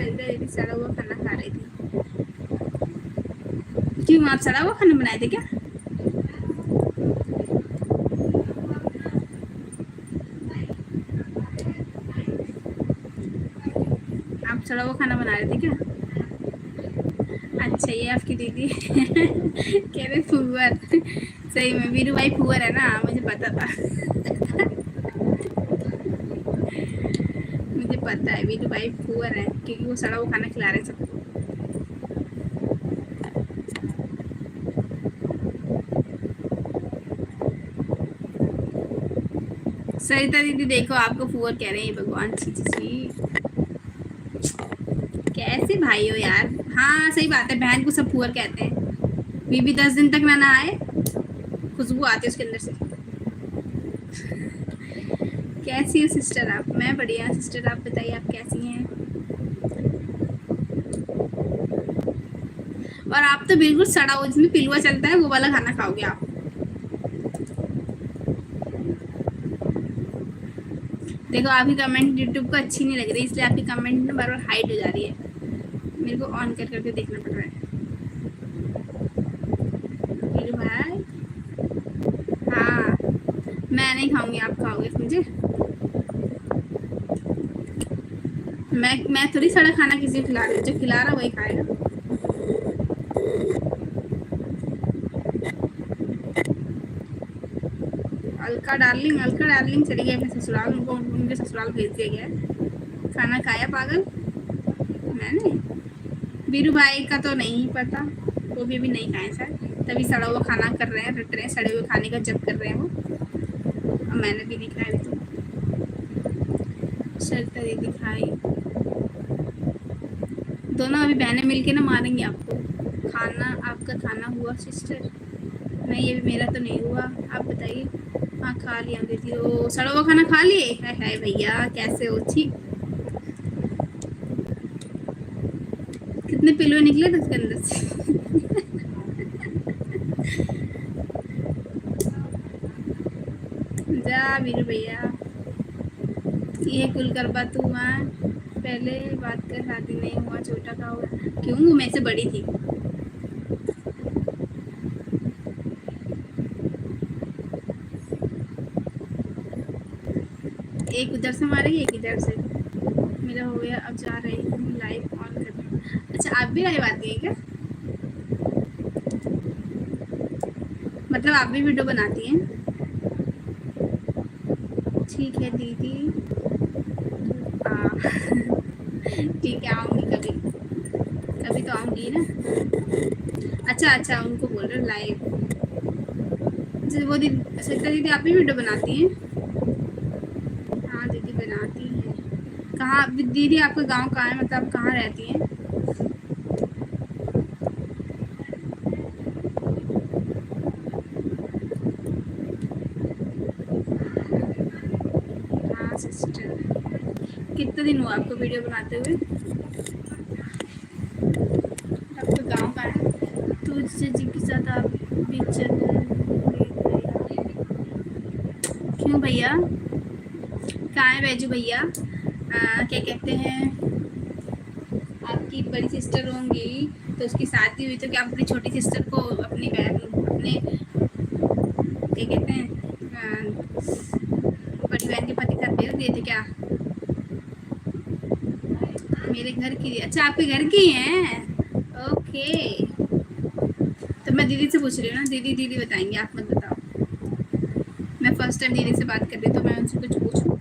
सरिता दीदी सड़ा हुआ खाना खा रही थी। क्यों, आप सड़ा हुआ खाना बनाए थे क्या? आप सड़ा हुआ खाना बना रहे थे क्या? अच्छा, ये आपकी दीदी कह रहे फुवर। सही में वीरू भाई फुवर है ना, मुझे पता था। मुझे पता है वीरू भाई फुवर है, क्योंकि वो सड़ा हुआ खाना खिला रहे सबको। सरिता दीदी देखो, आपको फुवर कह रहे हैं भगवान। छी छी छी, कैसे भाई हो यार। हाँ सही बात है, बहन को सब फुवर कहते हैं। बीबी 10 दिन तक ना नहाए, खुशबू आती है उसके अंदर से। कैसी हो सिस्टर आप? मैं बढ़िया सिस्टर, आप बताइए आप कैसी हैं? और आप तो बिल्कुल सड़ा हो, जिसमें पिलुआ चलता है वो वाला खाना खाओगे आप। देखो आपकी कमेंट यूट्यूब को अच्छी नहीं लग रही, इसलिए आपकी कमेंट ना बार बार हाइड हो जा रही है। मेरे को ऑन कर करके देखना पड़ रहा है। वीरू भाई, हाँ मैं नहीं खाऊंगी, आप खाओगे मुझे। मैं थोड़ी सड़ा खाना किसी को खिला रही हूँ, जो खिला रहा वही खाएगा। अलका डार्लिंग चली गई अपने ससुराल, उनको उनके ससुराल भेज दिया गया है। खाना खाया पागल मैंने। वीरू भाई का तो नहीं पता, वो भी अभी नहीं खाए शायद, तभी सड़ा हुआ खाना कर रहे हैं, रट रहे हैं, सड़े हुए खाने का जब कर रहे हैं वो। और मैंने भी नहीं खाया तो। सरिता दीदी खाई, दोनों अभी बहनें मिलके ना मारेंगे आपको। खाना आपका खाना हुआ सिस्टर? नहीं ये भी मेरा तो नहीं हुआ, आप बताइए। हाँ खा लिया दीदी। ओ सड़ा हुआ खाना खा लिए? है भैया, कैसे हो? ठीक, कितने पिलुए निकले थे उसके अंदर से। जा वीरू भैया, ये कुल करबा तू वहाँ पहले बात कर, शादी नहीं हुआ, छोटा का हुआ। क्यों, वो मेरे से बड़ी थी। एक उधर से मारेगी, एक इधर से। मेरा हो गया, अब जा रही हूँ लाइव ऑन कर। अच्छा आप भी लाइव आती है क्या? मतलब आप भी वीडियो बनाती हैं? ठीक है दीदी। ठीक है, आऊँगी कभी, कभी तो आऊँगी ना। अच्छा उनको बोल रहे हो लाइव। वो दीदी, सरिता दीदी आप भी वीडियो बनाती हैं? हाँ दीदी बनाती हैं। कहाँ दीदी, आपका गांव कहाँ है, मतलब कहाँ रहती हैं? हाँ सिस्टर, कितने दिन हुआ आपको वीडियो बनाते हुए? आपका गांव कहाँ है? तुझसे जी के साथ आप भी चल। क्यों भैया, कहाँ है बैजू भैया? क्या कहते हैं, आपकी बड़ी सिस्टर होंगी तो उसकी शादी हुई, तो क्या आप अपनी छोटी सिस्टर को अपनी बहन, अपने क्या कहते हैं, बड़ी बहन के पति घर भेज दिए थे क्या? मेरे घर की? अच्छा आपके घर की हैं, ओके। तो मैं दीदी से पूछ रही हूँ ना, दीदी दीदी बताएंगे, आप मत बताओ। मैं फर्स्ट टाइम दीदी से बात कर रही हूँ, तो मैं उनसे कुछ पूछूँ?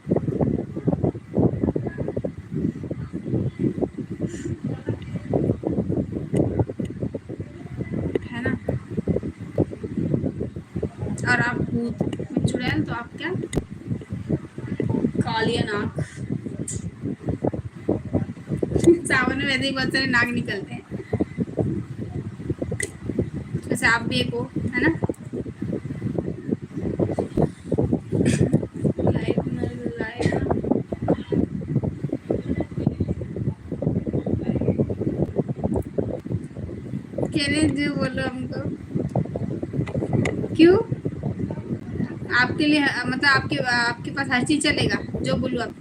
है ना। और आप भूत में चुड़ैल, तो आप क्या कालिया नाग। सावन में वैसे ही बहुत सारे नाग निकलते हैं, वैसे आप भी एक हो, है ना। कह रहे जो बोलो हमको। क्यों, आपके लिए मतलब आपके आपके पास हर चीज चलेगा जो बोलूँ आप?